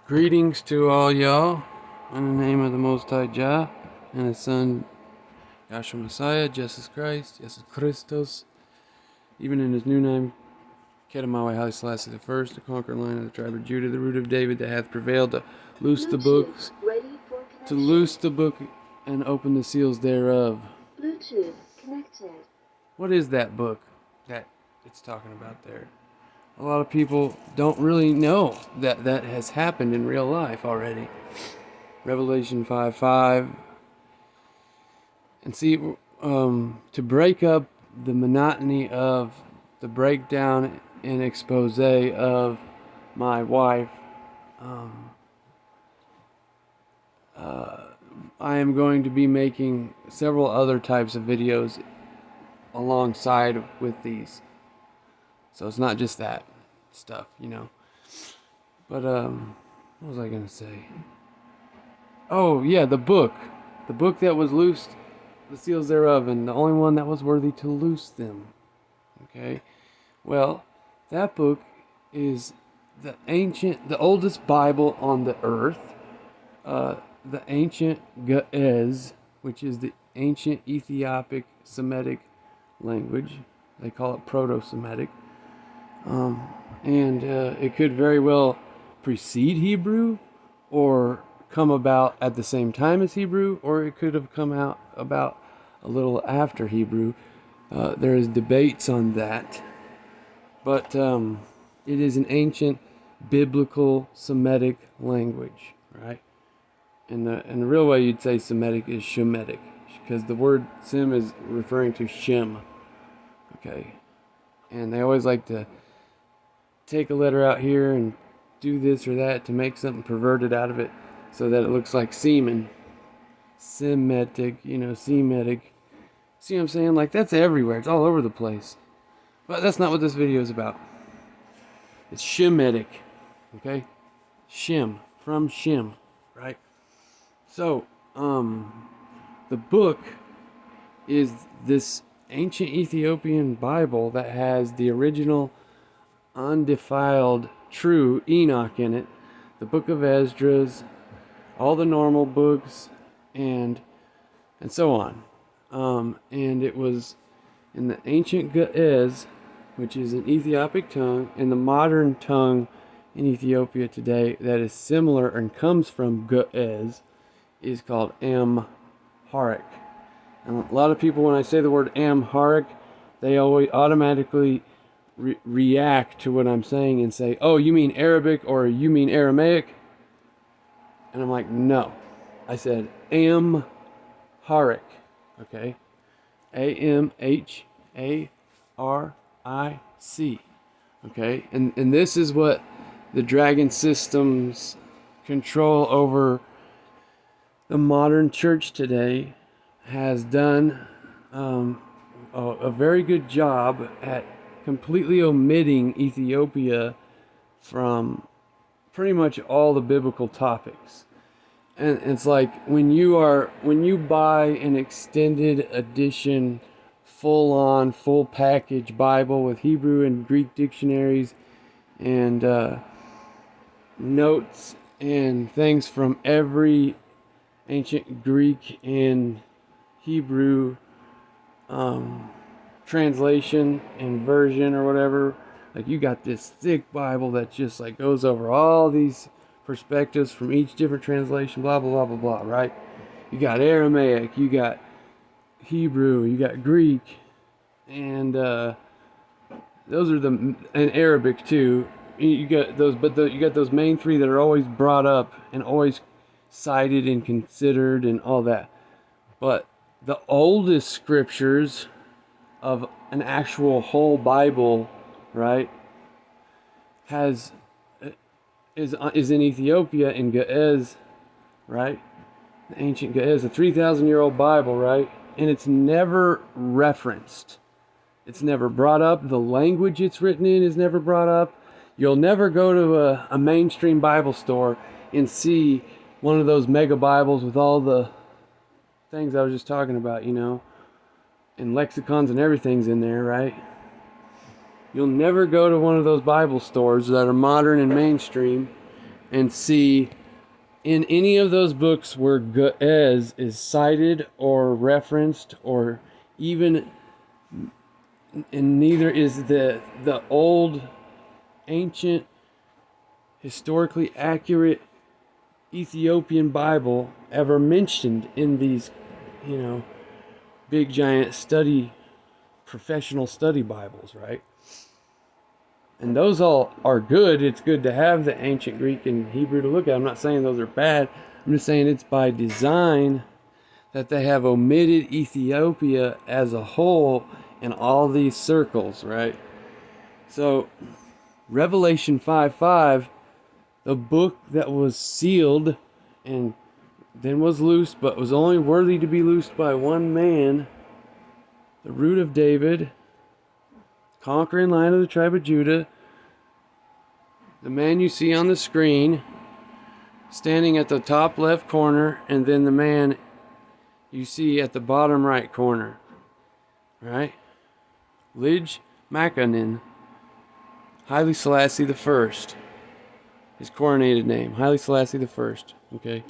Greetings to all y'all, in the name of the Most High Jah, and His Son, Yahshua Messiah, Jesus Christ, Jesus Christos, even in His new name, Kedamawe Haile Selassie the First, the conqueror line of the tribe of Judah, the root of David, that hath prevailed to loose the books, and open the seals thereof. Bluetooth connected. What is that book that it's talking about there? A lot of people don't really know that that has happened in real life already. Revelation5. And see, to break up the monotony of the breakdown and expose of my wife, I am going to be making several other types of videos alongside with these. So it's not just that stuff, you know. But, what was I going to say? Oh, yeah, the book. The book that was loosed, the seals thereof, and the only one that was worthy to loose them. Okay? Well, that book is the oldest Bible on the earth. The ancient Ge'ez, which is the ancient Ethiopic Semitic language. They call it Proto-Semitic. And it could very well precede Hebrew, or come about at the same time as Hebrew, or it could have come out about a little after Hebrew. There is debates on that. But it is an ancient biblical Semitic language, right? And the real way you'd say Semitic is Shemitic, because the word Sem is referring to Shem. Okay? And they always like to take a letter out here and do this or that to make something perverted out of it so that it looks like semen. Semitic, Semitic. See what I'm saying? Like, that's everywhere. It's all over the place. But that's not what this video is about. It's Shemitic. Okay? Shem. From Shem. Right? So, the book is this ancient Ethiopian Bible that has the original undefiled true Enoch in it, the book of Esdras, all the normal books, and so on. And it was in the ancient Ge'ez, which is an Ethiopic tongue, and the modern tongue in Ethiopia today that is similar and comes from Ge'ez is called Amharic. And a lot of people, when I say the word Amharic, they always automatically react to what I'm saying and say, oh, you mean Arabic or you mean Aramaic? And I'm like, no. I said Amharic. Okay? Amharic. Okay? And this is what the Dragon System's control over the modern church today has done a very good job at completely omitting Ethiopia from pretty much all the biblical topics. And it's like when you buy an extended edition, full package Bible with Hebrew and Greek dictionaries and notes and things from every ancient Greek and Hebrew translation and version or whatever, like you got this thick Bible that just like goes over all these perspectives from each different translation, blah blah blah blah blah, right? You got Aramaic, you got Hebrew, you got Greek, and those are and Arabic too. You got those, but you got those main three that are always brought up and always cited and considered and all that. But the oldest scriptures of an actual whole Bible, right, is in Ethiopia in Ge'ez, right? The ancient Ge'ez, a 3,000-year-old Bible, right? And it's never referenced. It's never brought up. The language it's written in is never brought up. You'll never go to a mainstream Bible store and see one of those mega Bibles with all the things I was just talking about, and lexicons and everything's in there, right? You'll never go to one of those Bible stores that are modern and mainstream and see in any of those books where Ge'ez is cited or referenced, or even, and neither is the old, ancient, historically accurate Ethiopian Bible ever mentioned in these, big giant professional study Bibles, right? And those all are good. It's good to have the ancient Greek and Hebrew to look at. I'm not saying those are bad. I'm just saying it's by design that they have omitted Ethiopia as a whole in all these circles, right? So, Revelation 5:5, the book that was sealed and then was loosed, but was only worthy to be loosed by one man, the root of David, conquering line of the tribe of Judah, the man you see on the screen, standing at the top left corner, and then the man you see at the bottom right corner, right? Lij Makanin, Haile Selassie the First, his coronated name, Haile Selassie the First. Okay,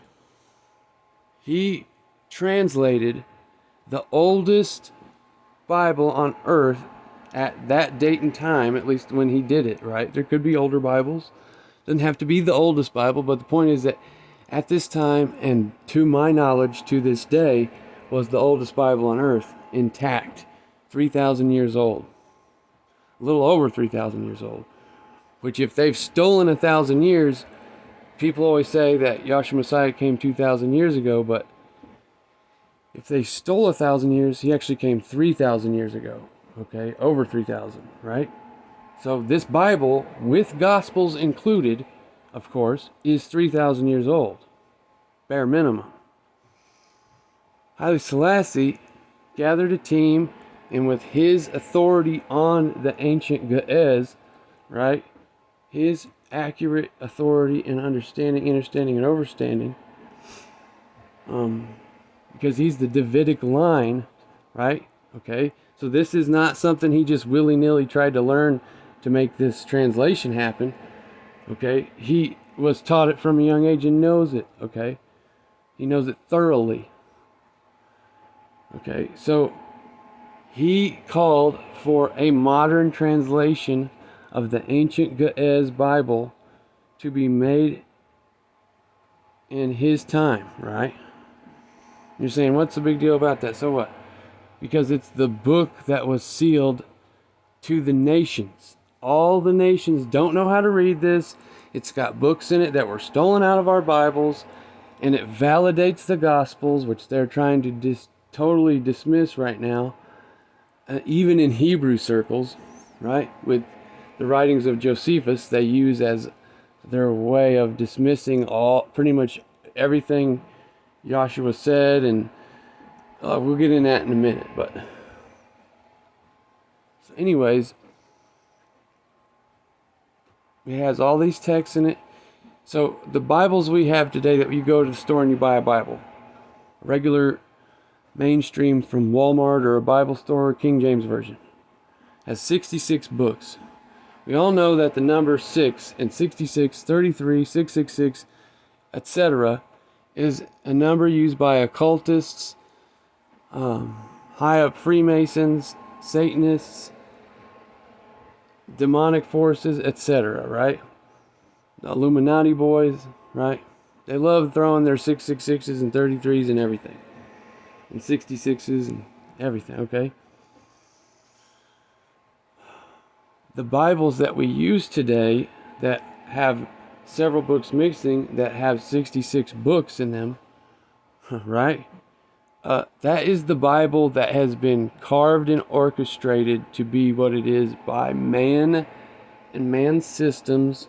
he translated the oldest Bible on earth at that date and time, at least when he did it, right? There could be older Bibles. Doesn't have to be the oldest Bible, but the point is that at this time, and to my knowledge to this day, was the oldest Bible on earth, intact, 3,000 years old. A little over 3,000 years old. Which, if they've stolen 1,000 years, people always say that Yahshua Messiah came 2,000 years ago, but if they stole 1,000 years, he actually came 3,000 years ago. Okay, over 3,000, right? So this Bible, with Gospels included, of course, is 3,000 years old. Bare minimum. Haile Selassie gathered a team, and with his authority on the ancient Ge'ez, right? His accurate authority and understanding, and overstanding, because he's the Davidic line, right? Okay, so this is not something he just willy-nilly tried to learn to make this translation happen. Okay, he was taught it from a young age and knows it. Okay, he knows it thoroughly. Okay, so he called for a modern translation of the ancient Ge'ez Bible to be made in his time, right? You're saying, what's the big deal about that? So what? Because it's the book that was sealed to the nations. All the nations don't know how to read this. It's got books in it that were stolen out of our Bibles, and it validates the Gospels, which they're trying to totally dismiss right now, even in Hebrew circles, right? With the writings of Josephus, they use as their way of dismissing pretty much everything Yahshua said, and we'll get in that in a minute. But so anyways, it has all these texts in it. So the Bibles we have today, that you go to the store and you buy a Bible, a regular mainstream from Walmart or a Bible store, King James Version, has 66 books. We all know that the number 6 and 66, 33, 666, etc. is a number used by occultists, high up Freemasons, Satanists, demonic forces, etc., right? The Illuminati boys, right? They love throwing their 666s and 33s and everything. And 66s and everything, okay? The Bibles that we use today that have several books mixing, that have 66 books in them, right? That is the Bible that has been carved and orchestrated to be what it is by man and man's systems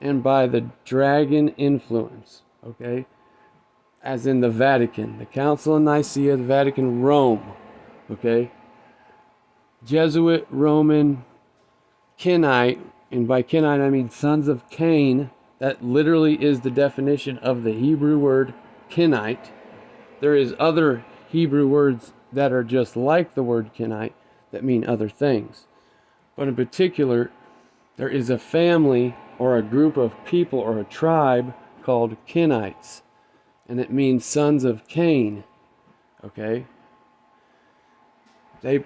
and by the dragon influence, okay? As in the Vatican, the Council of Nicaea, the Vatican, Rome, okay? Jesuit, Roman, Kenite, and by Kenite I mean sons of Cain. That literally is the definition of the Hebrew word Kenite. There is other Hebrew words that are just like the word Kenite that mean other things. But in particular, there is a family or a group of people or a tribe called Kenites, and it means sons of Cain. Okay, they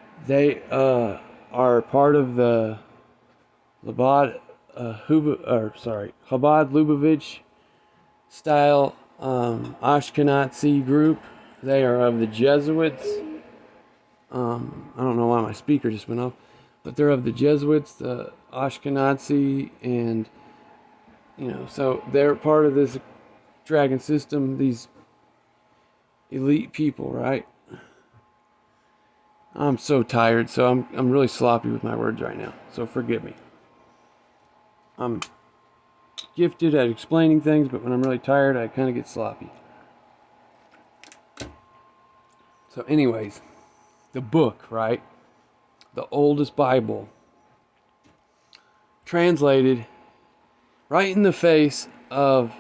are part of the Chabad Lubavitch style Ashkenazi group. They are of the Jesuits. I don't know why my speaker just went off, but they're of the Jesuits, the Ashkenazi, and so they're part of this dragon system. These elite people, right? I'm so tired, so I'm really sloppy with my words right now. So forgive me. I'm gifted at explaining things, but when I'm really tired, I kind of get sloppy. So anyways, the book, right? The oldest Bible, translated right in the face of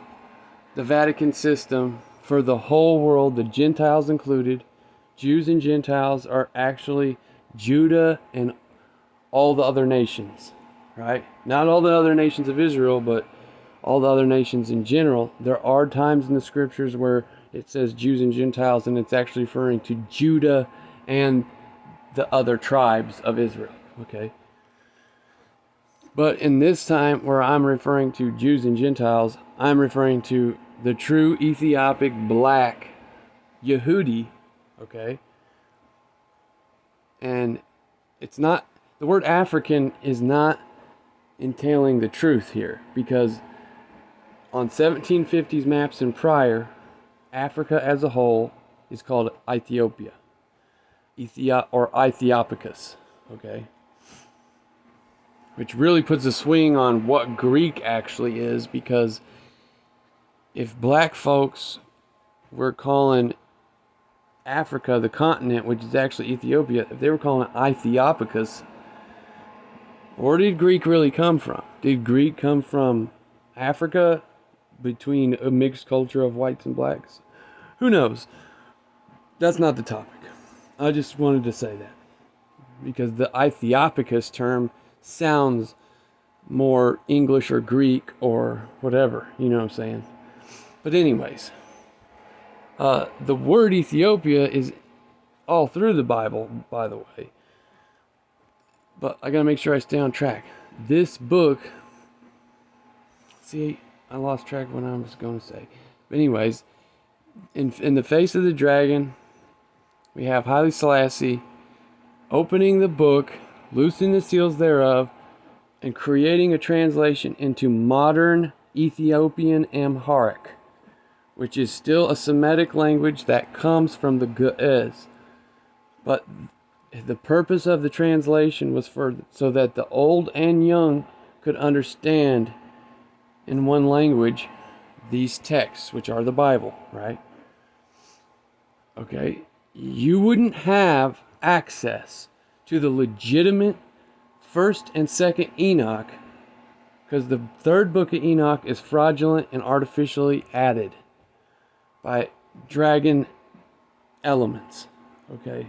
the Vatican system for the whole world, the Gentiles included. Jews and Gentiles are actually Judah and all the other nations, right? Not all the other nations of Israel, but all the other nations in general. There are times in the scriptures where it says Jews and Gentiles, and it's actually referring to Judah and the other tribes of Israel, okay? But in this time where I'm referring to Jews and Gentiles, I'm referring to the true Ethiopic black Yehudi, okay? And it's not, the word African is not entailing the truth here, because on 1750s maps and prior, Africa as a whole is called Ethiopia, or Ethiopicus, okay? Which really puts a swing on what Greek actually is, because if black folks were calling Africa the continent, which is actually Ethiopia, if they were calling it Ethiopicus, where did Greek really come from? Did Greek come from Africa, between a mixed culture of whites and blacks? Who knows? That's not the topic. I just wanted to say that, because the Ethiopicus term sounds more English or Greek or whatever, you know what I'm saying? But anyways, the word Ethiopia is all through the Bible, by the way. But I gotta make sure I stay on track. This book, see, I lost track of what I was going to say. But anyways, in the face of the dragon, we have Haile Selassie opening the book, loosing the seals thereof, and creating a translation into modern Ethiopian Amharic, which is still a Semitic language that comes from the Ge'ez. But the purpose of the translation was so that the old and young could understand in one language these texts, which are the Bible, right? Okay, you wouldn't have access to the legitimate first and second Enoch, because the third book of Enoch is fraudulent and artificially added by dragon elements, okay?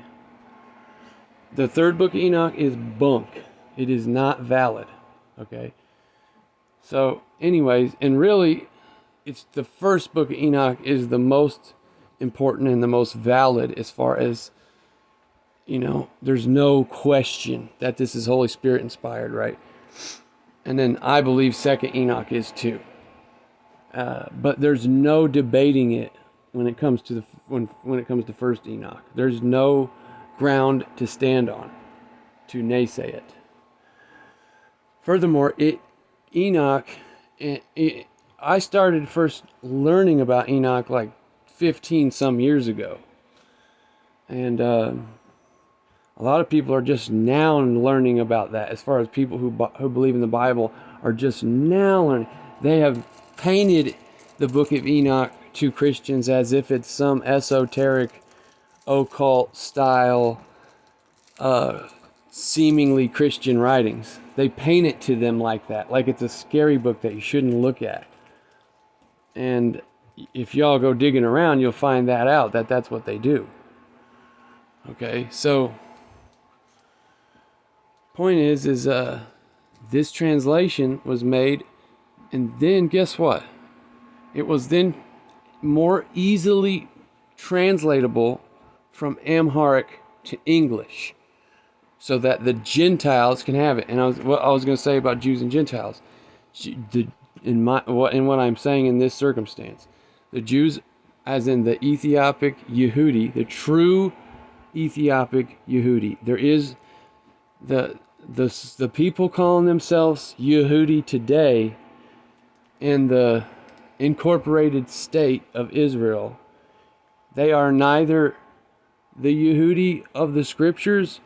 The third book of Enoch is bunk. It is not valid, okay? So, anyways, and really, it's the first book of Enoch is the most important and the most valid, as far as, there's no question that this is Holy Spirit inspired, right? And then I believe second Enoch is too. But there's no debating it when it comes to when it comes to first Enoch. There's no ground to stand on to naysay it. Furthermore, I started first learning about Enoch like 15 some years ago. And a lot of people are just now learning about that. As far as people who believe in the Bible are just now learning. They have painted the book of Enoch to Christians as if it's some esoteric, occult style, seemingly Christian writings. They paint it to them like that, like it's a scary book that you shouldn't look at. And if y'all go digging around, you'll find that out, that that's what they do. Okay, so point is this translation was made And then guess what? It was then more easily translatable from Amharic to English, so that the Gentiles can have it. And what I was going to say about Jews and Gentiles, in what I'm saying in this circumstance, the Jews, as in the Ethiopic Yehudi, the true Ethiopic Yehudi. There is the people calling themselves Yehudi today in the incorporated state of Israel. They are neither the Yehudi of the scriptures,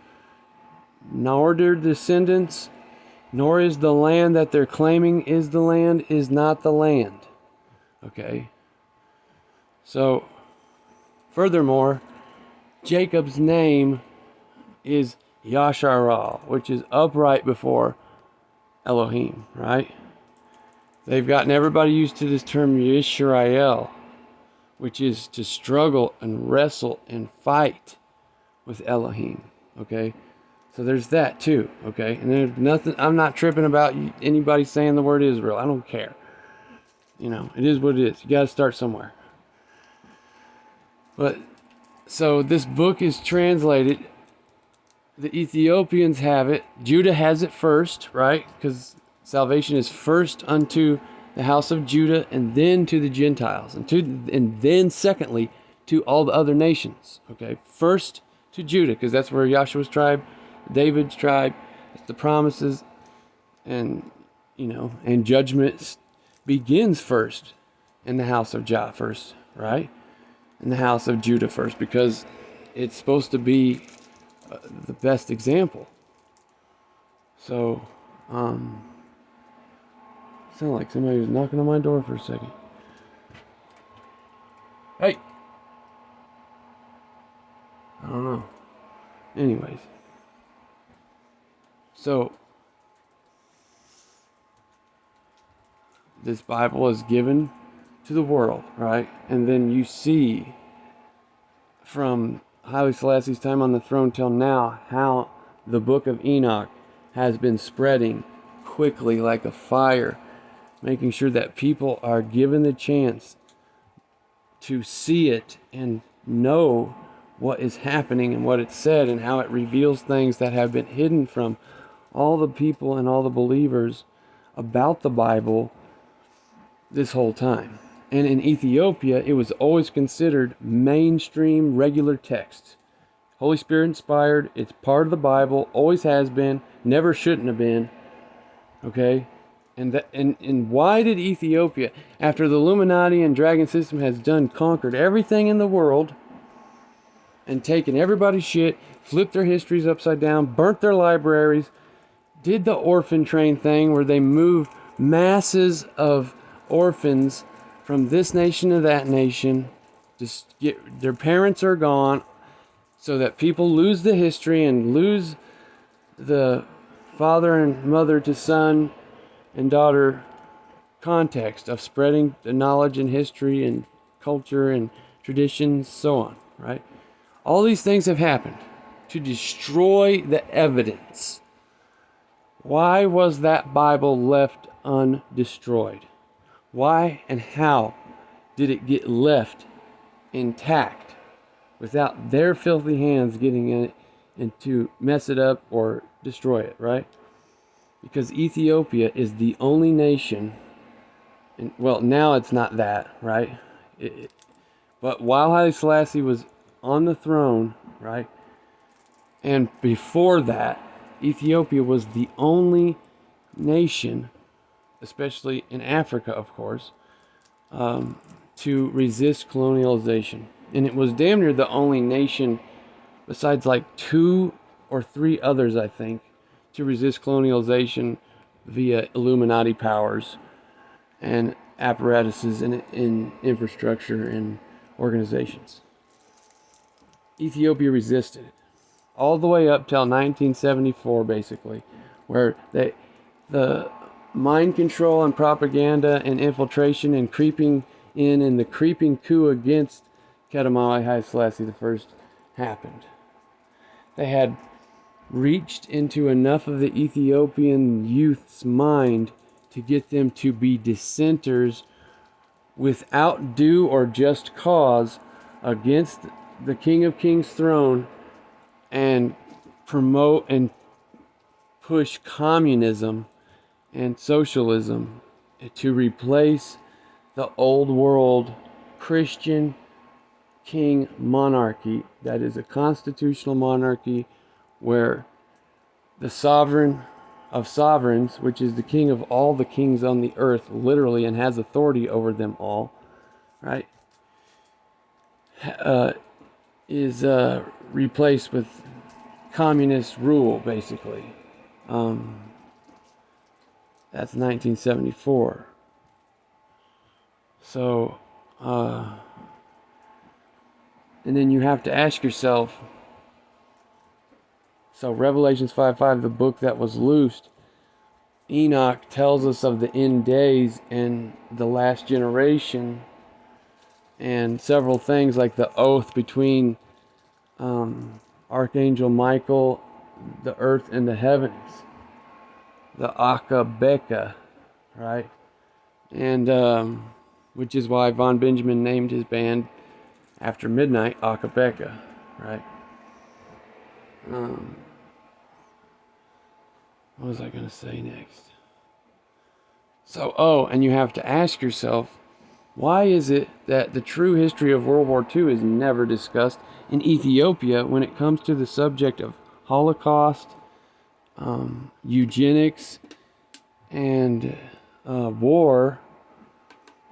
nor their descendants, nor is the land that they're claiming is the land is not the land. Okay? So, furthermore, Jacob's name is Yasharal, which is upright before Elohim, right? They've gotten everybody used to this term Yisrael, which is to struggle and wrestle and fight with Elohim, okay? So there's that too, okay? And there's nothing, I'm not tripping about anybody saying the word Israel. I don't care. You know, it is what it is. You got to start somewhere. But, so this book is translated. The Ethiopians have it. Judah has it first, right? Because salvation is first unto the house of Judah, and then to the Gentiles, and then secondly to all the other nations. Okay, first to Judah, because that's where Joshua's tribe, David's tribe, it's the promises, and and judgment begins first in the house of Jah first, right? In the house of Judah first, because it's supposed to be the best example. So, sounded like somebody was knocking on my door for a second. Hey! I don't know. Anyways. So, this Bible is given to the world, right? And then you see from Haile Selassie's time on the throne till now how the book of Enoch has been spreading quickly like a fire, making sure that people are given the chance to see it and know what is happening and what it said, and how it reveals things that have been hidden from all the people and all the believers about the Bible this whole time. And in Ethiopia, it was always considered mainstream regular text. Holy Spirit inspired, it's part of the Bible, always has been, never shouldn't have been. Okay? And why did Ethiopia, after the Illuminati and Dragon System has conquered everything in the world, and taken everybody's shit, flipped their histories upside down, burnt their libraries, did the orphan train thing where they moved masses of orphans from this nation to that nation, their parents are gone, so that people lose the history and lose the father and mother to son and daughter context of spreading the knowledge and history and culture and traditions, so on, right? All these things have happened to destroy the evidence. Why was that Bible left undestroyed? Why and how did it get left intact without their filthy hands getting in it and to mess it up or destroy it, right? Because Ethiopia is the only nation, and well, now it's not that, right? But while Haile Selassie was on the throne, right, and before that, Ethiopia was the only nation, especially in Africa, of course, to resist colonialization. And it was damn near the only nation, besides like 2 or 3 others, I think, to resist colonialization via Illuminati powers and apparatuses in infrastructure and organizations. Ethiopia resisted it all the way up till 1974, basically, where the mind control and propaganda and infiltration and creeping in and the creeping coup against Kedamawi Haile Selassie I happened. They had reached into enough of the Ethiopian youth's mind to get them to be dissenters without due or just cause against the King of Kings throne, and promote and push communism and socialism to replace the old world Christian king monarchy that is a constitutional monarchy where the sovereign of sovereigns, which is the king of all the kings on the earth, literally, and has authority over them all, right, is replaced with communist rule, basically. That's 1974. So, and then you have to ask yourself, so Revelation5, the book that was loosed, Enoch tells us of the end days and the last generation, and several things like the oath between Archangel Michael, the earth and the heavens, the Akabeka, right? And which is why Von Benjamin named his band after midnight, Akabeka, right? What was I going to say next? So, and you have to ask yourself, why is it that the true history of World War II is never discussed in Ethiopia when it comes to the subject of Holocaust, eugenics, and war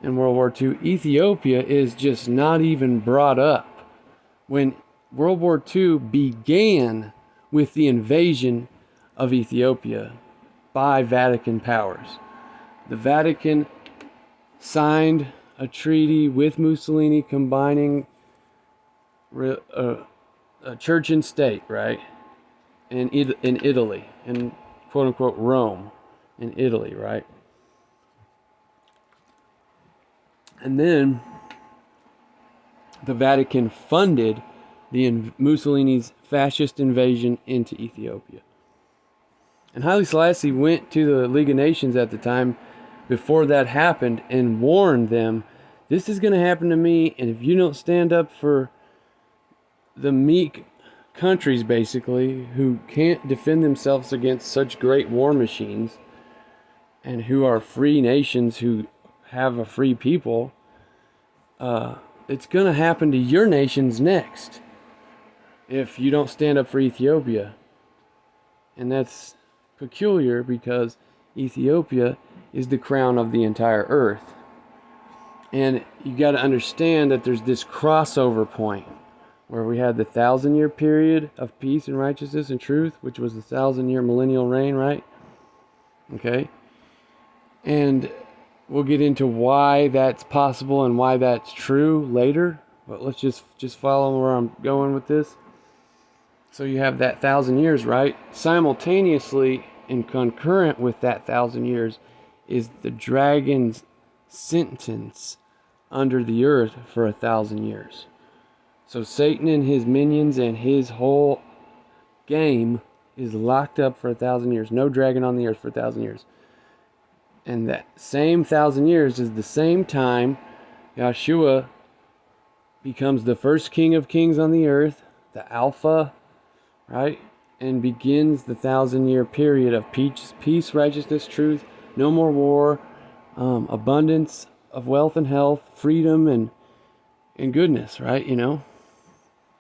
in World War II? Ethiopia is just not even brought up. When World War II began with the invasion of Ethiopia by Vatican powers. The Vatican signed a treaty with Mussolini combining a church and state, right? In Italy, in quote unquote Rome, in Italy, right? And then the Vatican funded Mussolini's fascist invasion into Ethiopia. And Haile Selassie went to the League of Nations at the time before that happened and warned them, this is going to happen to me, and if you don't stand up for the meek countries, basically, who can't defend themselves against such great war machines, and who are free nations who have a free people, it's going to happen to your nations next if you don't stand up for Ethiopia. And that's peculiar because Ethiopia is the crown of the entire earth. And you got to understand that there's this crossover point where we had the 1,000-year period of peace and righteousness and truth, which was the 1,000-year millennial reign, right? Okay. And we'll get into why that's possible and why that's true later. But let's just follow where I'm going with this. So you have that 1,000 years, right? Simultaneously and concurrent with that 1,000 years is the dragon's sentence under the earth for 1,000 years. So Satan and his minions and his whole game is locked up for 1,000 years. No dragon on the earth for 1,000 years. And that same 1,000 years is the same time Yeshua becomes the first king of kings on the earth, the Alpha, right? And begins the 1,000-year period of peace, righteousness, truth, no more war, abundance of wealth and health, freedom and goodness, right? You know,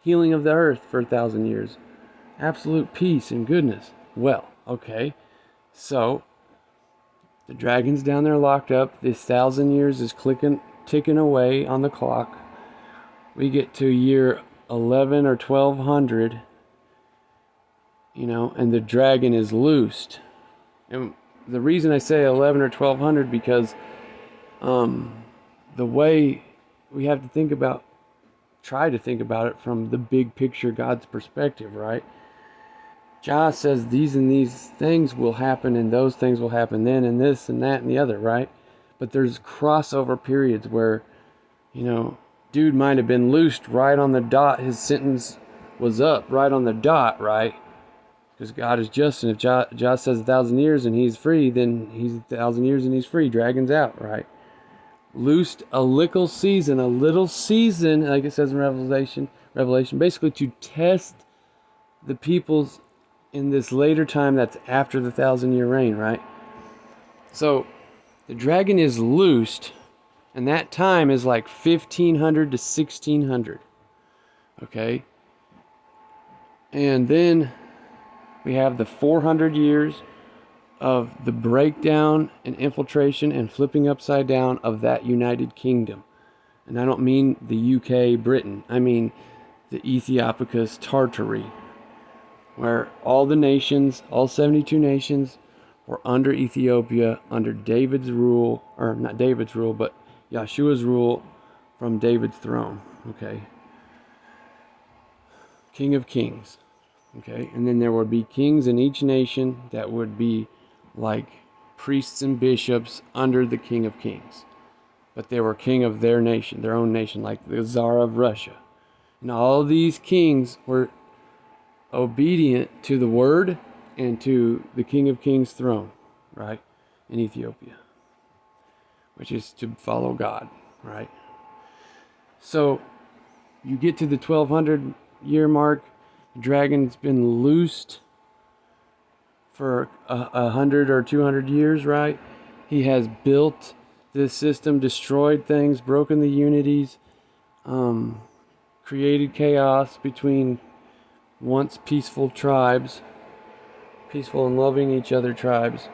healing of the earth for 1,000 years, absolute peace and goodness. Well, okay, so the dragon's down there locked up. This 1,000 years is ticking away on the clock. We get to year 11 or 1200. You know, and the dragon is loosed. And the reason I say 11 or 1200 because the way we have to try to think about it from the big picture, God's perspective, right? Jah says these and these things will happen and those things will happen then and this and that and the other, right? But there's crossover periods where, you know, dude might have been loosed right on the dot. His sentence was up right on the dot, right? Because God is just, and if Josh says 1,000 years and he's free, then he's 1,000 years and he's free. Dragon's out, right? Loosed a little season, like it says in Revelation, basically to test the peoples in this later time that's after the 1,000-year reign, right? So the dragon is loosed, and that time is like 1500 to 1600. Okay? And then we have the 400 years of the breakdown and infiltration and flipping upside down of that United Kingdom. And I don't mean the UK, Britain. I mean the Ethiopica's Tartary, where all the nations, all 72 nations, were under Ethiopia, under David's rule, or not David's rule, but Yahshua's rule from David's throne. Okay? King of Kings. Okay? And then there would be kings in each nation that would be like priests and bishops under the King of Kings. But they were king of their nation, their own nation, like the Tsar of Russia. And all these kings were obedient to the word and to the King of Kings' throne, right, in Ethiopia, which is to follow God, right? So you get to the 1200-year mark, the dragon's been loosed for 100 or 200 years, right? He has built this system, destroyed things, broken the unities, created chaos between once peaceful tribes, peaceful and loving each other tribes.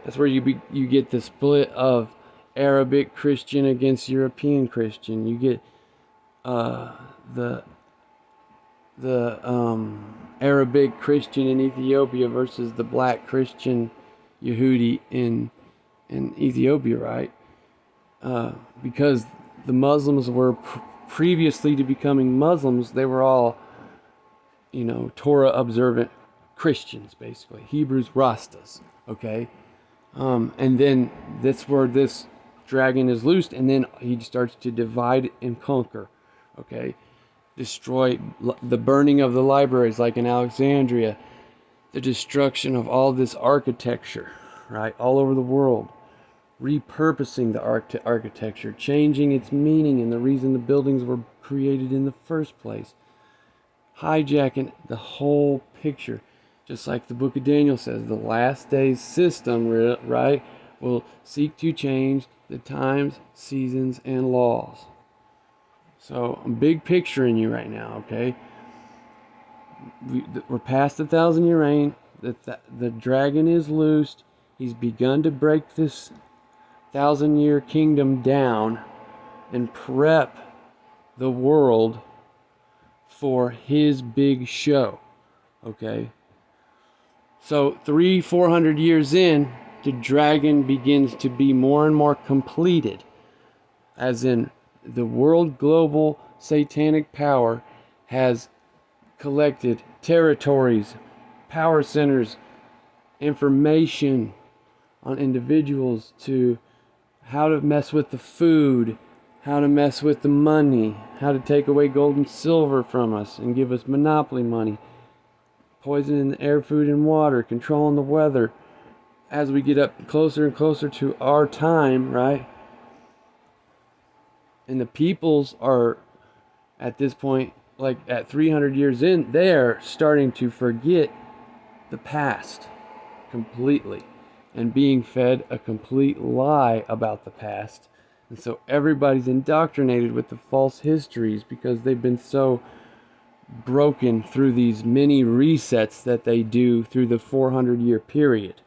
That's where you get the split of Arabic Christian against European Christian. You get the Arabic Christian in Ethiopia versus the black Christian Yehudi in Ethiopia, right? Because the Muslims were previously to becoming Muslims, they were all, Torah observant Christians, basically. Hebrews, Rastas, okay? And then that's where this dragon is loosed, and then he starts to divide and conquer, okay? Destroy the burning of the libraries like in Alexandria, the destruction of all this architecture, right, all over the world, repurposing the architecture, changing its meaning and the reason the buildings were created in the first place, hijacking the whole picture, just like the book of Daniel says, the last days system, right, will seek to change the times, seasons, and laws. So I'm big picturing you right now, okay? We're past the 1,000-year reign. The dragon is loosed. He's begun to break this 1,000-year kingdom down and prep the world for his big show, okay? So 300-400 years in, the dragon begins to be more and more completed, as in the world global satanic power has collected territories, power centers, information on individuals, to how to mess with the food, how to mess with the money, how to take away gold and silver from us and give us monopoly money, poisoning the air, food, and water, controlling the weather. As we get up closer and closer to our time, right? And the peoples are, at this point, like at 300 years in, they're starting to forget the past completely and being fed a complete lie about the past. And so everybody's indoctrinated with the false histories because they've been so broken through these mini resets that they do through the 400-year period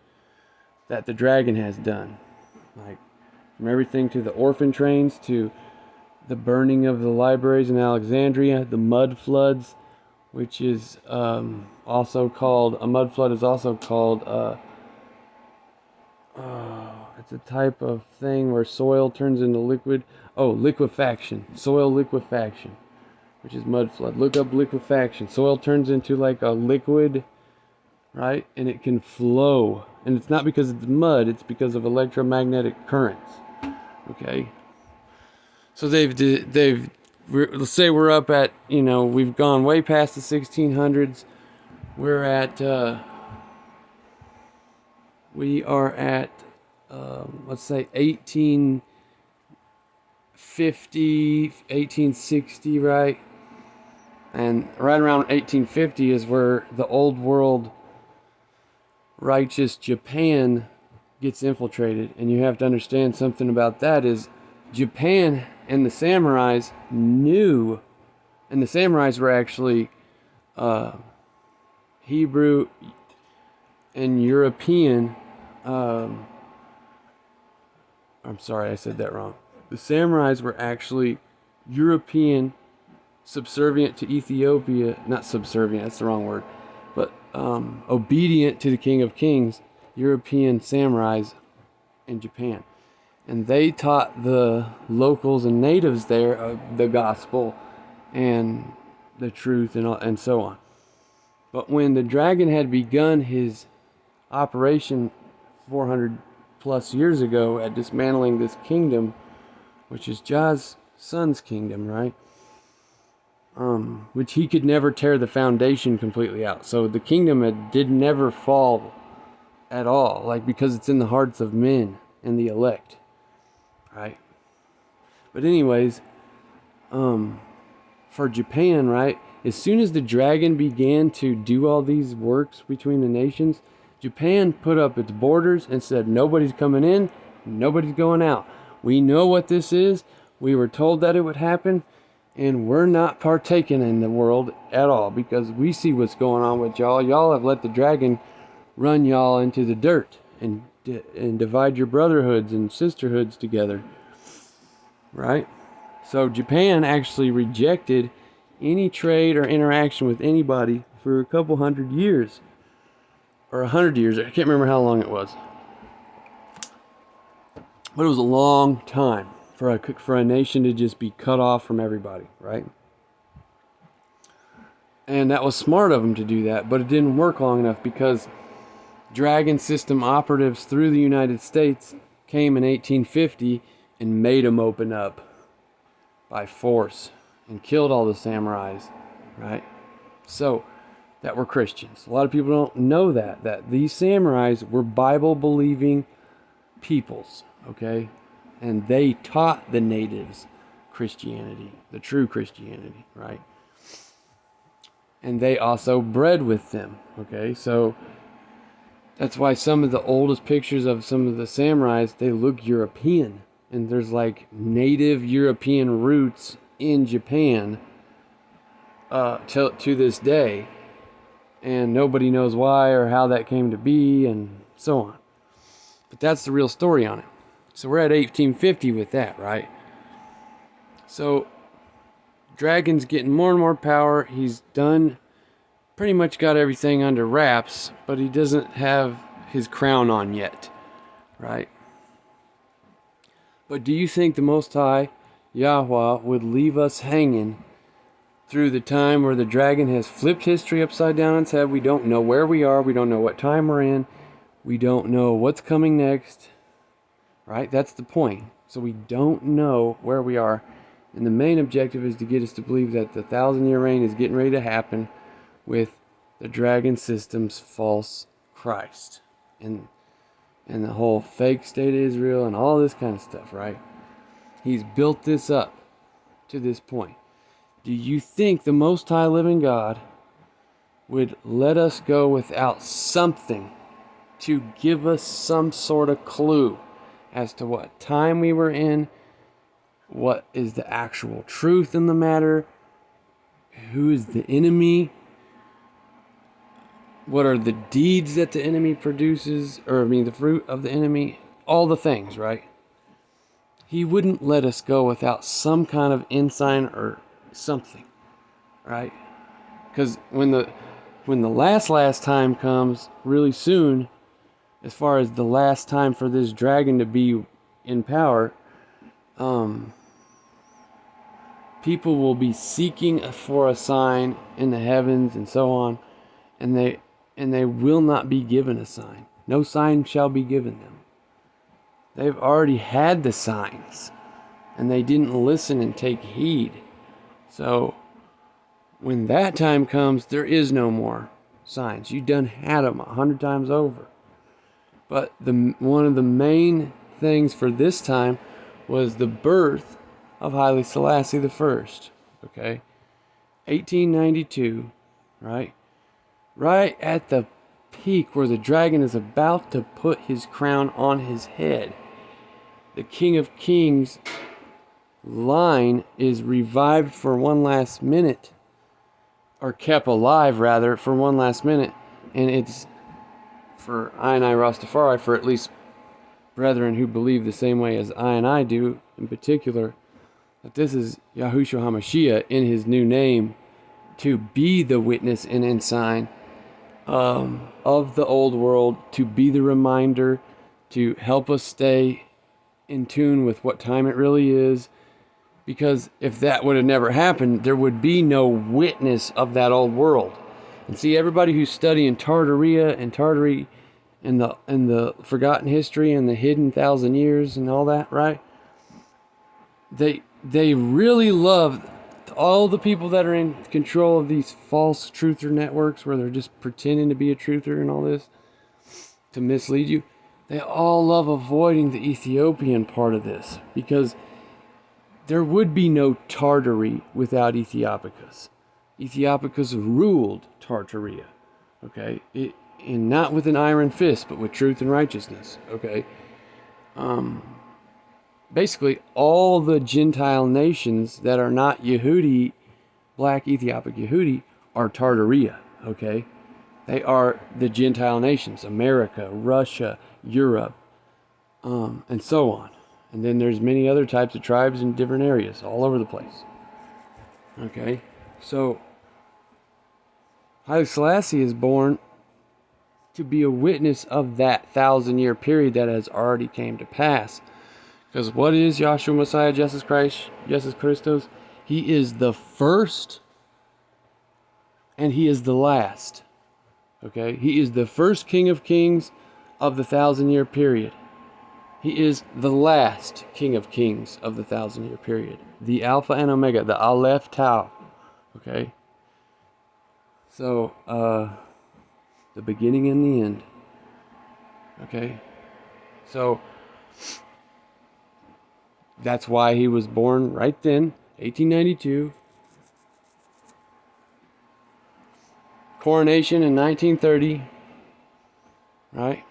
that the dragon has done. Like from everything to the orphan trains to the burning of the libraries in Alexandria, the mud floods, which is also called, a mud flood is also called, it's a type of thing where soil turns into liquid. Oh, liquefaction, soil liquefaction, which is mud flood. Look up liquefaction. Soil turns into like a liquid, right? And it can flow. And it's not because it's mud, it's because of electromagnetic currents. Okay? So let's say we're up at, we've gone way past the 1600s. We're at We are at, let's say 1850, 1860, right? And right around 1850 is where the old world righteous Japan gets infiltrated. And you have to understand something about that is Japan and the samurais knew, and the samurais were actually Hebrew and European. I'm sorry, I said that wrong. The samurais were actually European, subservient to Ethiopia, not subservient, that's the wrong word, but obedient to the King of Kings, European samurais in Japan. And they taught the locals and natives there the gospel and the truth and so on. But when the dragon had begun his operation 400 plus years ago at dismantling this kingdom, which is Jah's son's kingdom, right? Which he could never tear the foundation completely out. So the kingdom did never fall at all, like, because it's in the hearts of men and the elect, right? But anyways, for Japan, right, as soon as the dragon began to do all these works between the nations, Japan put up its borders and said, nobody's coming in, nobody's going out. We know what this is. We were told that it would happen. And we're not partaking in the world at all because we see what's going on with y'all. Y'all have let the dragon run y'all into the dirt and divide your brotherhoods and sisterhoods together. Right? So Japan actually rejected any trade or interaction with anybody for a couple hundred years. Or 100 years. I can't remember how long it was. But it was a long time for a nation to just be cut off from everybody, right? And that was smart of them to do that, but it didn't work long enough because dragon system operatives through the United States came in 1850 and made them open up by force and killed all the samurais, right? So, that were Christians. A lot of people don't know that these samurais were Bible-believing peoples, okay? And they taught the natives Christianity, the true Christianity, right? And they also bred with them, okay? So that's why some of the oldest pictures of some of the samurais, they look European. And there's like native European roots in Japan to this day. And nobody knows why or how that came to be and so on. But that's the real story on it. So we're at 1850 with that, right? So Dragon's getting more and more power. He's done, pretty much got everything under wraps, but he doesn't have his crown on yet, right? But do you think the Most High, Yahweh, would leave us hanging through the time where the dragon has flipped history upside down on its head? We don't know where we are. We don't know what time we're in. We don't know what's coming next. Right? That's the point. So we don't know where we are. And the main objective is to get us to believe that the 1,000-year reign is getting ready to happen with the dragon system's false Christ. And the whole fake state of Israel and all this kind of stuff, right? He's built this up to this point. Do you think the Most High living God would let us go without something to give us some sort of clue as to what time we were in, what is the actual truth in the matter, who is the enemy, what are the deeds that the enemy produces, the fruit of the enemy, all the things, right? He wouldn't let us go without some kind of ensign or something, right? Because when the last time comes really soon, as far as the last time for this dragon to be in power, people will be seeking for a sign in the heavens and so on, and they will not be given a sign. No sign shall be given them. They've already had the signs, and they didn't listen and take heed. So when that time comes, there is no more signs. You done had them 100 times over. But one of the main things for this time was the birth of Haile Selassie the First. Okay, 1892, right? Right at the peak where the dragon is about to put his crown on his head. The King of Kings line is revived for one last minute, or kept alive rather, for one last minute, and it's for I and I Rastafari, for at least brethren who believe the same way as I and I do, in particular, that this is Yahushua HaMashiach in his new name to be the witness and ensign of the old world, to be the reminder, to help us stay in tune with what time it really is. Because if that would have never happened, there would be no witness of that old world. And see, everybody who's studying Tartaria and Tartary and the forgotten history and the hidden 1,000 years and all that, right? They really love all the people that are in control of these false truther networks where they're just pretending to be a truther and all this to mislead you. They all love avoiding the Ethiopian part of this, because there would be no Tartary without Ethiopicus. Ethiopicus ruled Tartaria, okay? And not with an iron fist, but with truth and righteousness, okay? Basically, all the Gentile nations that are not Yehudi, black Ethiopic Yehudi, are Tartaria, okay? They are the Gentile nations, America, Russia, Europe, and so on. And then there's many other types of tribes in different areas all over the place. Okay? So, Haile Selassie is born to be a witness of that 1,000-year period that has already came to pass. Because what is Yahshua Messiah, Jesus Christos? He is the first and he is the last. Okay? He is the first King of Kings of the 1,000-year period. He is the last King of Kings of the 1,000-year period. The Alpha and Omega, the Aleph Tau. Okay? So, the beginning and the end. Okay? So, that's why he was born right then, 1892. Coronation in 1930. Right?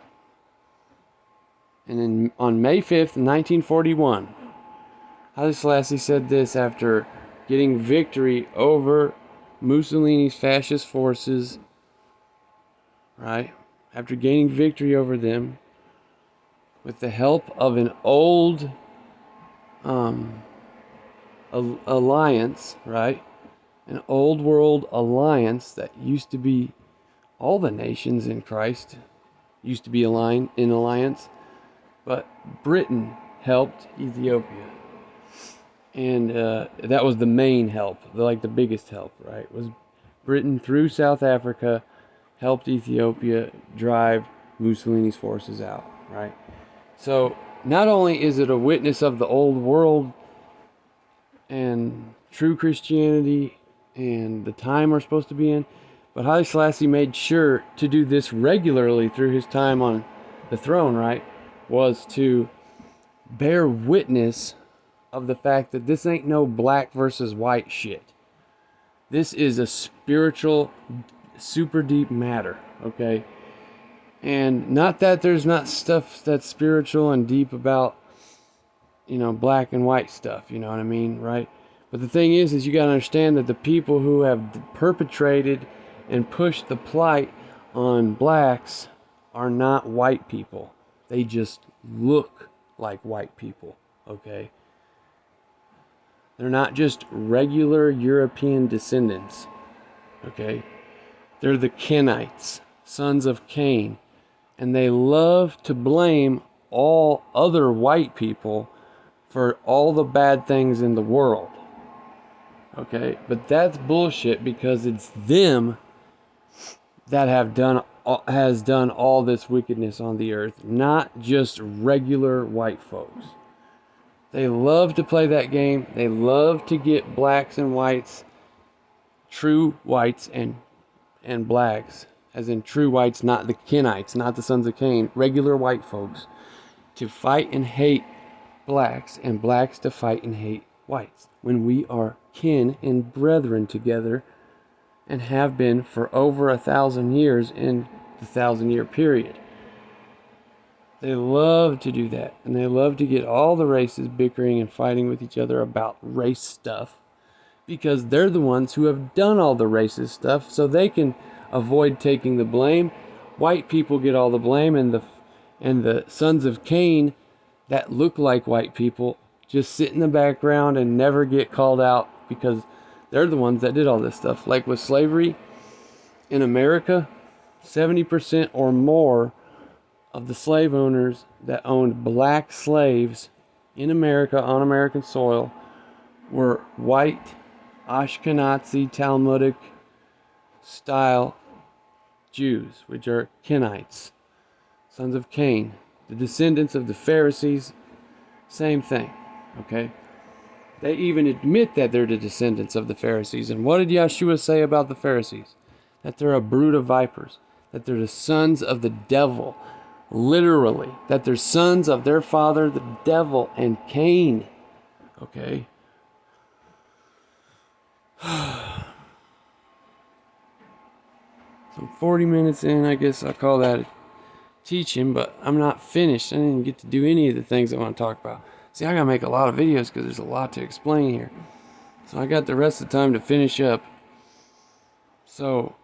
And then on May 5th, 1941, Haile Selassie said this after getting victory over Mussolini's fascist forces, right? After gaining victory over them with the help of an old alliance, right? An old world alliance that used to be all the nations in Christ used to be aligned in alliance. But Britain helped Ethiopia. And that was the main help, like the biggest help, right? Was Britain through South Africa helped Ethiopia drive Mussolini's forces out, right? So not only is it a witness of the old world and true Christianity and the time we're supposed to be in, but Haile Selassie made sure to do this regularly through his time on the throne, right? Was to bear witness of the fact that this ain't no black versus white shit. This is a spiritual, super deep matter, okay? And not that there's not stuff that's spiritual and deep about, black and white stuff, you know what I mean, right? But the thing is you got to understand that the people who have perpetrated and pushed the plight on blacks are not white people. They just look like white people, okay? They're not just regular European descendants, okay? They're the Kenites, sons of Cain. And they love to blame all other white people for all the bad things in the world, okay? But that's bullshit, because it's them that has done all this wickedness on the earth, not just regular white folks. They love to play that game. They love to get blacks and whites, true whites and blacks, as in true whites, not the Kenites, not the sons of Cain, regular white folks, to fight and hate blacks, and blacks to fight and hate whites, when we are kin and brethren together, and have been for over 1,000 years in the 1,000-year period. They love to do that, and they love to get all the races bickering and fighting with each other about race stuff, because they're the ones who have done all the racist stuff, so they can avoid taking the blame. White people get all the blame, and the sons of Cain that look like white people just sit in the background and never get called out, because they're the ones that did all this stuff. Like with slavery in America, 70% or more of the slave owners that owned black slaves in America on American soil were white, Ashkenazi, Talmudic style Jews, which are Kenites, sons of Cain, the descendants of the Pharisees. Same thing, okay? They even admit that they're the descendants of the Pharisees. And what did Yeshua say about the Pharisees? That they're a brood of vipers, that they're the sons of the devil, literally, that they're sons of their father, the devil, and Cain, okay? So 40 minutes in, I guess I'll call that a teaching, but I'm not finished. I didn't get to do any of the things I want to talk about. See, I gotta make a lot of videos because there's a lot to explain here. So I got the rest of the time to finish up. So,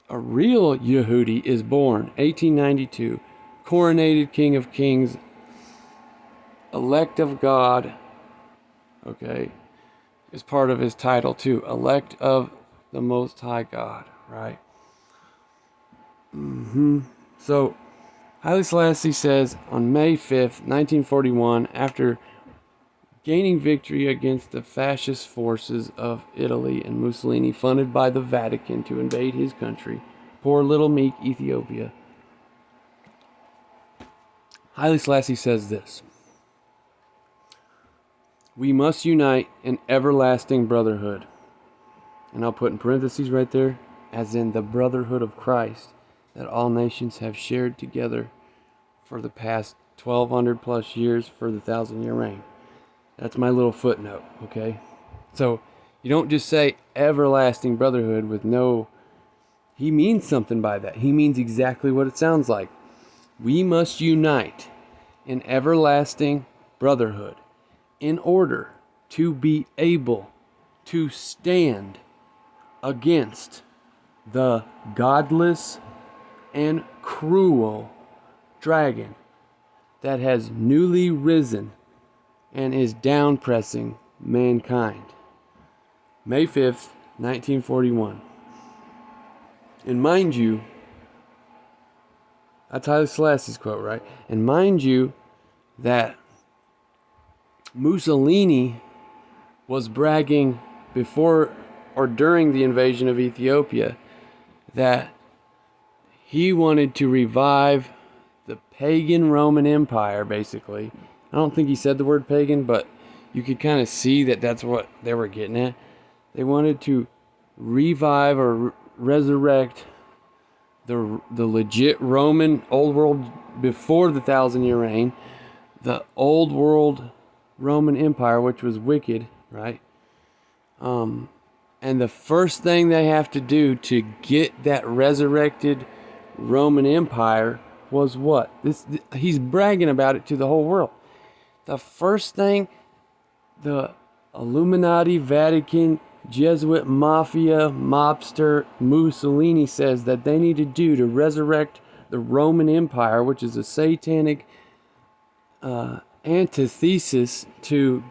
a real Yehudi is born 1892, coronated King of Kings, elect of God, okay, is part of his title too, elect of the Most High God, right? So, Haile Selassie says on May 5th, 1941, after gaining victory against the fascist forces of Italy and Mussolini, funded by the Vatican to invade his country, poor little meek Ethiopia, Haile Selassie says this: "We must unite in everlasting brotherhood." And I'll put in parentheses right there, as in the brotherhood of Christ that all nations have shared together for the past 1,200 plus years for the 1,000-year reign. That's my little footnote, okay? So you don't just say everlasting brotherhood with no... He means something by that. He means exactly what it sounds like. We must unite in everlasting brotherhood in order to be able to stand against the godless and cruel dragon that has newly risen and is downpressing mankind. May 5th, 1941. And mind you, that's Haile Selassie's quote, right? And mind you that Mussolini was bragging before or during the invasion of Ethiopia that he wanted to revive the pagan Roman Empire, basically. I don't think he said the word pagan, but you could kind of see that that's what they were getting at. They wanted to revive or resurrect the legit Roman old world before the 1,000-year reign, the old world Roman Empire, which was wicked, right? And the first thing they have to do to get that resurrected Roman Empire was what? He's bragging about it to the whole world. The first thing the Illuminati, Vatican, Jesuit mafia, mobster Mussolini says that they need to do to resurrect the Roman Empire, which is a satanic antithesis to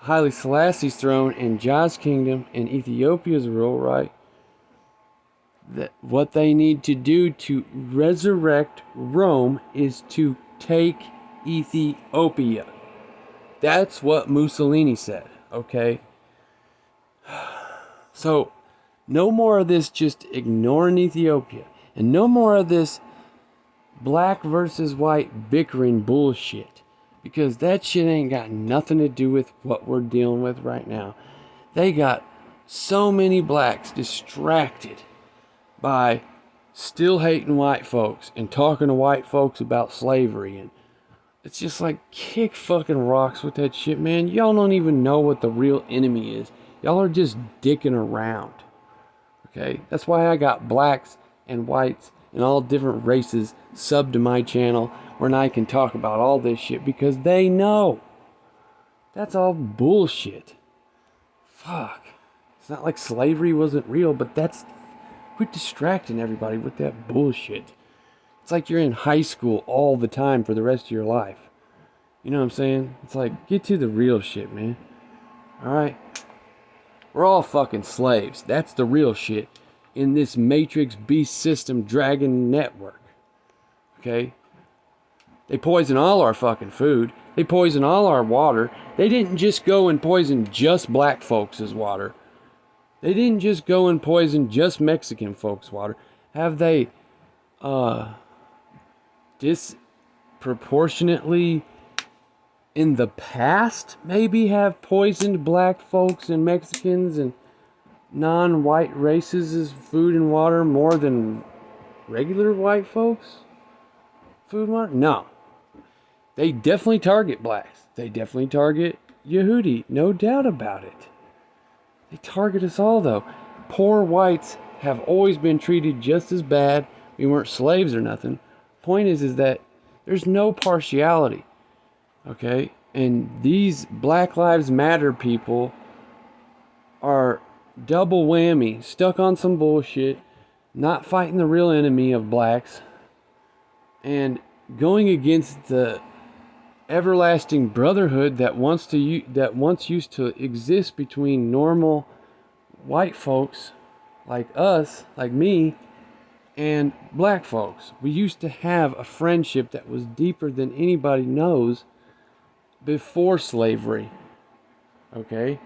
Haile Selassie's throne and Jah's kingdom and Ethiopia's rule, right? That what they need to do to resurrect Rome is to take Ethiopia. That's what Mussolini said, okay? So, no more of this just ignoring Ethiopia. And no more of this black versus white bickering bullshit. Because that shit ain't got nothing to do with what we're dealing with right now. They got so many blacks distracted by still hating white folks and talking to white folks about slavery. And it's just like, kick fucking rocks with that shit, man. Y'all don't even know what the real enemy is. Y'all are just dicking around. Okay? That's why I got blacks and whites and all different races subbed to my channel where I can talk about all this shit, because they know. That's all bullshit. Fuck. It's not like slavery wasn't real, but quit distracting everybody with that bullshit. It's like you're in high school all the time for the rest of your life. You know what I'm saying? It's like, get to the real shit, man. Alright? We're all fucking slaves. That's the real shit in this Matrix Beast System Dragon network. Okay? They poison all our fucking food. They poison all our water. They didn't just go and poison just black folks' water. They didn't just go and poison just Mexican folks' water. Have they disproportionately in the past maybe have poisoned black folks and Mexicans and non-white races' food and water more than regular white folks' food and water? No. They definitely target blacks. They definitely target Yehudi. No doubt about it. They target us all, though. Poor whites have always been treated just as bad. We weren't slaves or nothing. Point is that there's no partiality. Okay? And these Black Lives Matter people are double whammy, stuck on some bullshit, not fighting the real enemy of blacks, and going against the everlasting brotherhood that once used to exist between normal white folks like us, like me, and black folks. We used to have a friendship that was deeper than anybody knows before slavery. Okay?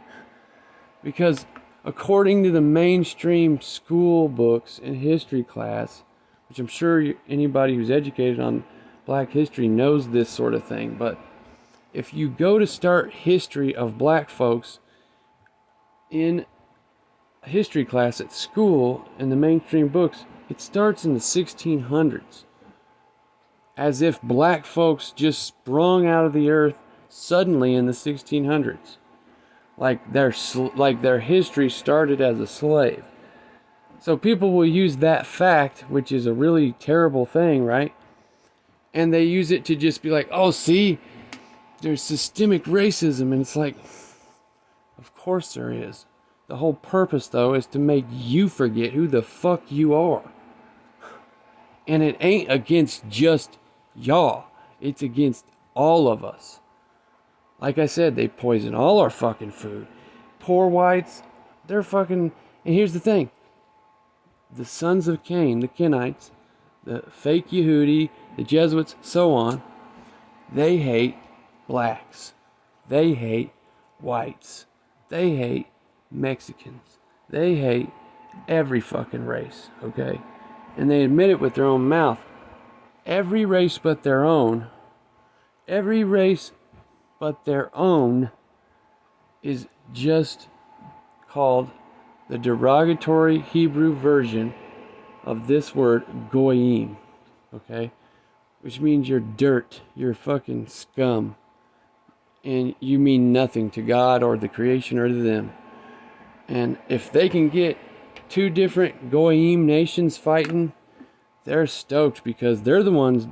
Because according to the mainstream school books in history class, which I'm sure anybody who's educated on black history knows this sort of thing, but if you go to start history of black folks in history class at school in the mainstream books, it starts in the 1600s, as if black folks just sprung out of the earth suddenly in the 1600s, like their history started as a slave. So people will use that fact, which is a really terrible thing, right? And they use it to just be like, oh, see, there's systemic racism. And it's like, of course there is. The whole purpose, though, is to make you forget who the fuck you are. And it ain't against just y'all. It's against all of us. Like I said, they poison all our fucking food. Poor whites, they're fucking... And here's the thing. The sons of Cain, the Kenites, the fake Yehudi, the Jesuits, so on, they hate blacks. They hate whites. They hate Mexicans. They hate every fucking race, okay? And they admit it with their own mouth. Every race but their own, is just called the derogatory Hebrew version of this word, goyim, okay? Which means you're dirt, you're fucking scum, and you mean nothing to God or the creation or to them. And if they can get two different goyim nations fighting, they're stoked, because they're the ones,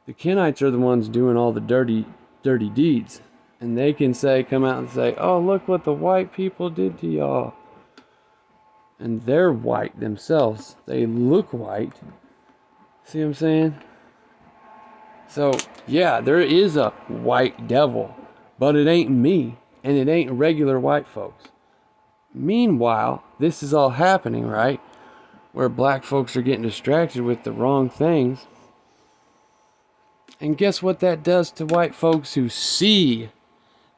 the Kenites are the ones doing all the dirty deeds. And they can come out and say, oh, look what the white people did to y'all. And they're white themselves. They look white. See what I'm saying? So, yeah, there is a white devil, but it ain't me, and it ain't regular white folks. Meanwhile, this is all happening, right? Where black folks are getting distracted with the wrong things. And guess what that does to white folks who see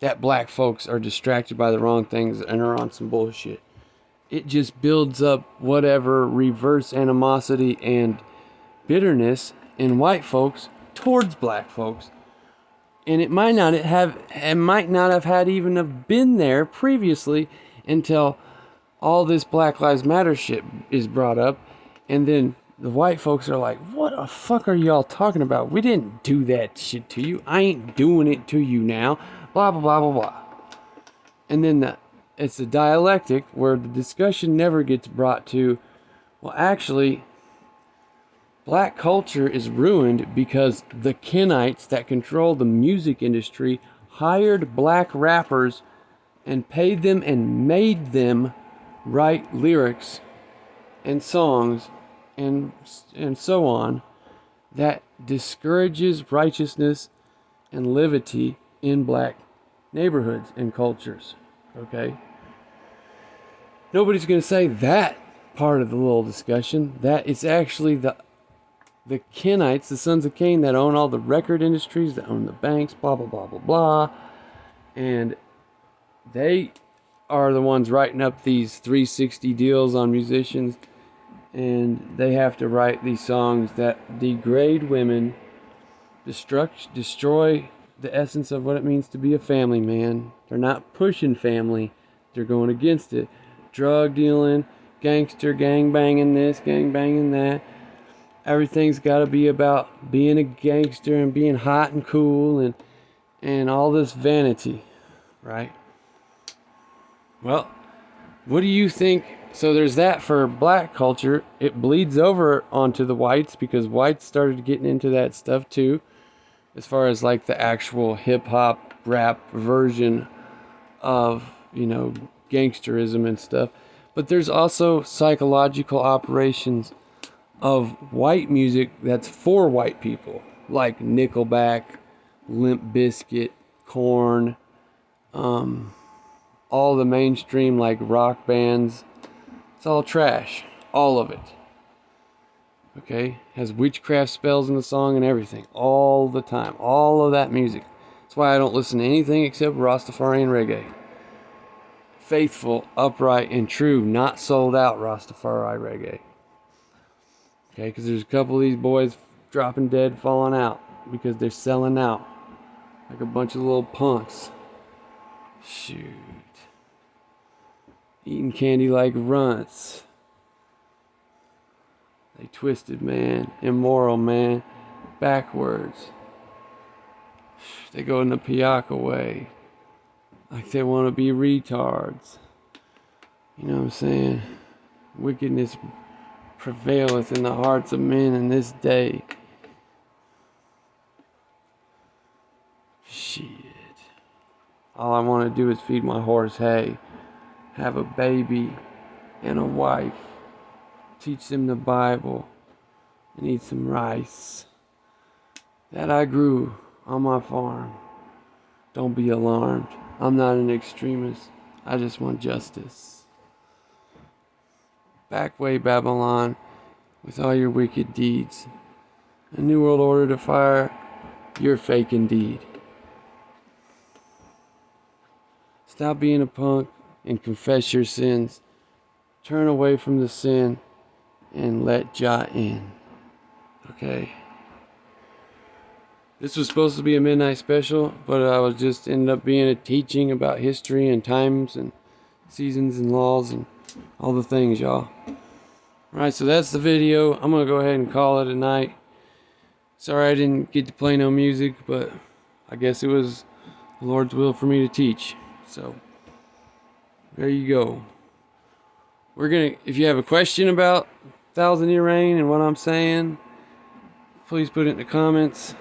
that black folks are distracted by the wrong things and are on some bullshit? It just builds up whatever reverse animosity and bitterness in white folks towards black folks. And it might not have had even have been there previously until all this Black Lives Matter shit is brought up. And then the white folks are like, what the fuck are y'all talking about? We didn't do that shit to you. I ain't doing it to you now. Blah, blah, blah, blah, blah. And then it's a dialectic where the discussion never gets brought to, well, actually, black culture is ruined because the Kenites that control the music industry hired black rappers and paid them and made them write lyrics and songs and so on that discourages righteousness and levity in black neighborhoods and cultures. Okay? Nobody's going to say that part of the little discussion. That it's actually the Kenites, the sons of Cain, that own all the record industries, that own the banks, blah, blah, blah, blah, blah. And they are the ones writing up these 360 deals on musicians. And they have to write these songs that degrade women, destroy the essence of what it means to be a family man. They're not pushing family. They're going against it. Drug dealing, gangster, gang banging this, gang banging that. Everything's got to be about being a gangster and being hot and cool and all this vanity, right? Well, what do you think? So there's that for black culture. It bleeds over onto the whites because whites started getting into that stuff too, as far as like the actual hip-hop rap version of, gangsterism and stuff. But there's also psychological operations of white music that's for white people, like Nickelback, Limp Bizkit, Korn, all the mainstream like rock bands. It's all trash, all of it. Okay, has witchcraft spells in the song and everything, all the time, all of that music. That's why I don't listen to anything except Rastafari and reggae. Faithful, upright, and true, not sold out Rastafari reggae. Okay, because there's a couple of these boys dropping dead, falling out, because they're selling out. Like a bunch of little punks. Shoot. Eating candy like runts. They twisted, man. Immoral, man. Backwards. They go in the Piaka way. Like they want to be retards. You know what I'm saying? Wickedness prevaileth in the hearts of men in this day. Shit. All I want to do is feed my horse hay, have a baby and a wife, teach them the Bible, and eat some rice that I grew on my farm. Don't be alarmed. I'm not an extremist. I just want justice. Back way, Babylon, with all your wicked deeds. A new world order to fire, you're fake indeed. Stop being a punk and confess your sins. Turn away from the sin and let Jah in. Okay? This was supposed to be a midnight special, but I was just ended up being a teaching about history and times and seasons and laws and all the things, y'all. Alright, so that's the video. I'm going to go ahead and call it a night. Sorry I didn't get to play no music, but I guess it was the Lord's will for me to teach. So, there you go. If you have a question about 1,000-year reign and what I'm saying, please put it in the comments.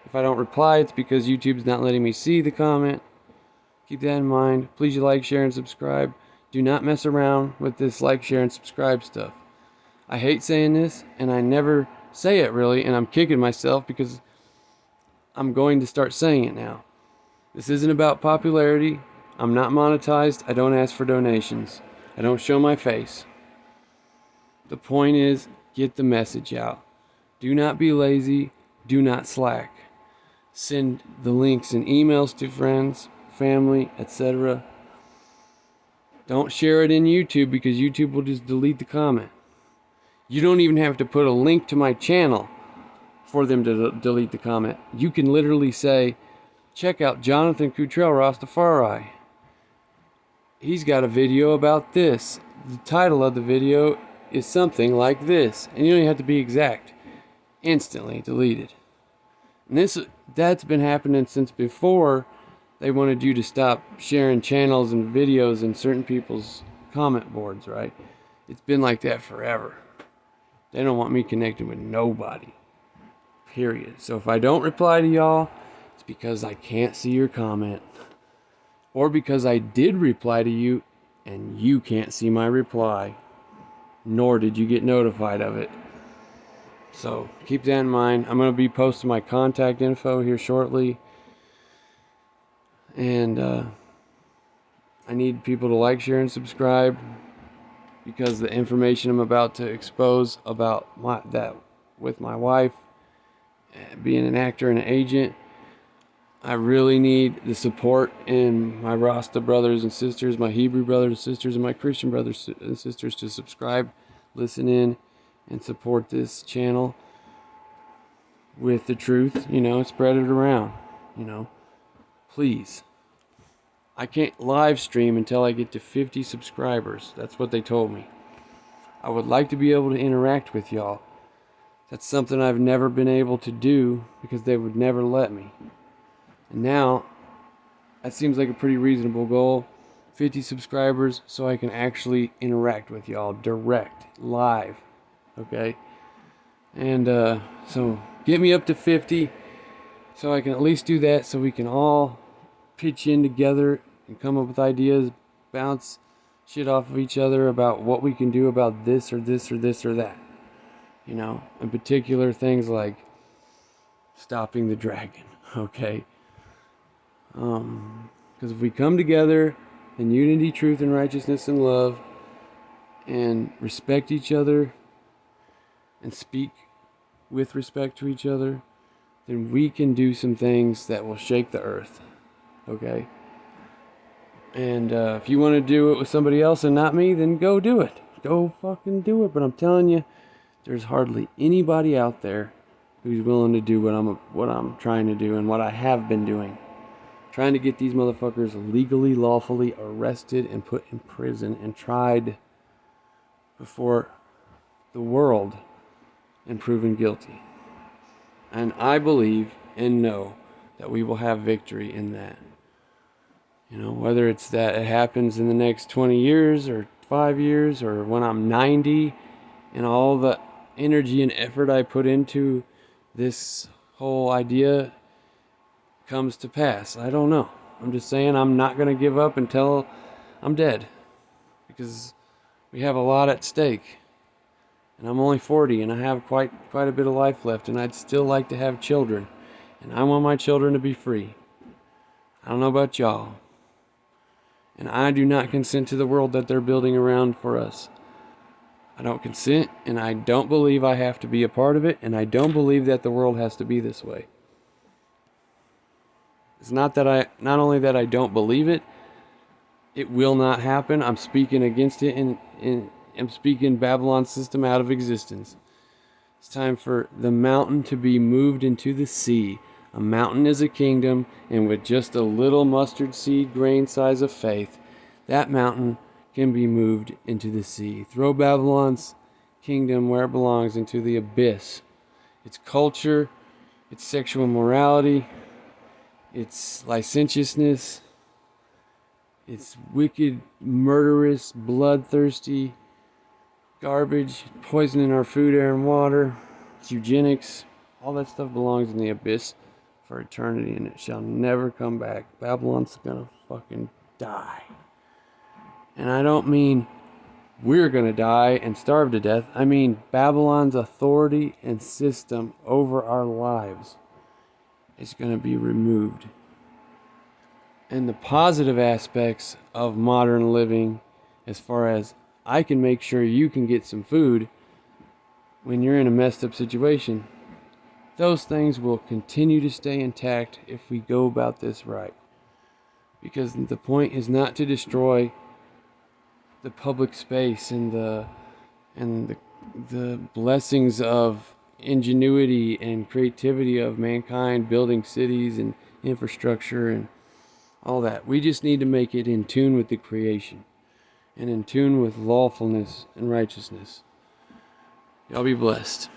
If I don't reply, it's because YouTube's not letting me see the comment. Keep that in mind. Please like, share, and subscribe. Do not mess around with this like, share, and subscribe stuff. I hate saying this, and I never say it really, and I'm kicking myself because I'm going to start saying it now. This isn't about popularity. I'm not monetized. I don't ask for donations. I don't show my face. The point is, get the message out. Do not be lazy. Do not slack. Send the links and emails to friends, family, etc. Don't share it in YouTube because YouTube will just delete the comment. You don't even have to put a link to my channel for them to delete the comment. You can literally say, check out Jonathan Cottrell Rastafari. He's got a video about this. The title of the video is something like this. And you don't even have to be exact. Instantly deleted. And that's been happening since before they wanted you to stop sharing channels and videos in certain people's comment boards, right? It's been like that forever. They don't want me connected with nobody. Period. So if I don't reply to y'all, it's because I can't see your comment. Or because I did reply to you and you can't see my reply. Nor did you get notified of it. So keep that in mind. I'm going to be posting my contact info here shortly. And I need people to like, share, and subscribe. Because the information I'm about to expose about that with my wife, being an actor and an agent, I really need the support in my Rasta brothers and sisters, my Hebrew brothers and sisters, and my Christian brothers and sisters to subscribe, listen in, and support this channel with the truth, spread it around, please. I can't live stream until I get to 50 subscribers. That's what they told me. I would like to be able to interact with y'all. That's something I've never been able to do because they would never let me. And now, that seems like a pretty reasonable goal. 50 subscribers so I can actually interact with y'all direct, live. Okay? And so get me up to 50 so I can at least do that so we can all pitch in together and come up with ideas, bounce shit off of each other about what we can do about this or this or this or that. In particular things like stopping the dragon, okay? Because if we come together in unity, truth, and righteousness and love and respect each other and speak with respect to each other, then we can do some things that will shake the earth, okay? And if you want to do it with somebody else and not me, then go do it. Go fucking do it. But I'm telling you, there's hardly anybody out there who's willing to do what I'm trying to do and what I have been doing. Trying to get these motherfuckers legally, lawfully arrested and put in prison and tried before the world and proven guilty. And I believe and know that we will have victory in that. Whether it's that it happens in the next 20 years or 5 years or when I'm 90 and all the energy and effort I put into this whole idea comes to pass. I don't know. I'm just saying I'm not going to give up until I'm dead because we have a lot at stake. And I'm only 40 and I have quite a bit of life left and I'd still like to have children. And I want my children to be free. I don't know about y'all. And I do not consent to the world that they're building around for us. I don't consent, and I don't believe I have to be a part of it, and I don't believe that the world has to be this way. It's not only that I don't believe it, it will not happen. I'm speaking against it, and I'm speaking Babylon's system out of existence. It's time for the mountain to be moved into the sea. A mountain is a kingdom, and with just a little mustard seed grain size of faith, that mountain can be moved into the sea. Throw Babylon's kingdom where it belongs, into the abyss. Its culture, its sexual morality, its licentiousness, its wicked, murderous, bloodthirsty garbage, poisoning our food, air, and water, its eugenics, all that stuff belongs in the abyss for eternity, and it shall never come back. Babylon's gonna fucking die. And I don't mean we're gonna die and starve to death. I mean Babylon's authority and system over our lives is gonna be removed. And the positive aspects of modern living, as far as I can make sure you can get some food when you're in a messed up situation, those things will continue to stay intact if we go about this right. Because the point is not to destroy the public space and the blessings of ingenuity and creativity of mankind building cities and infrastructure and all that. We just need to make it in tune with the creation and in tune with lawfulness and righteousness. Y'all be blessed.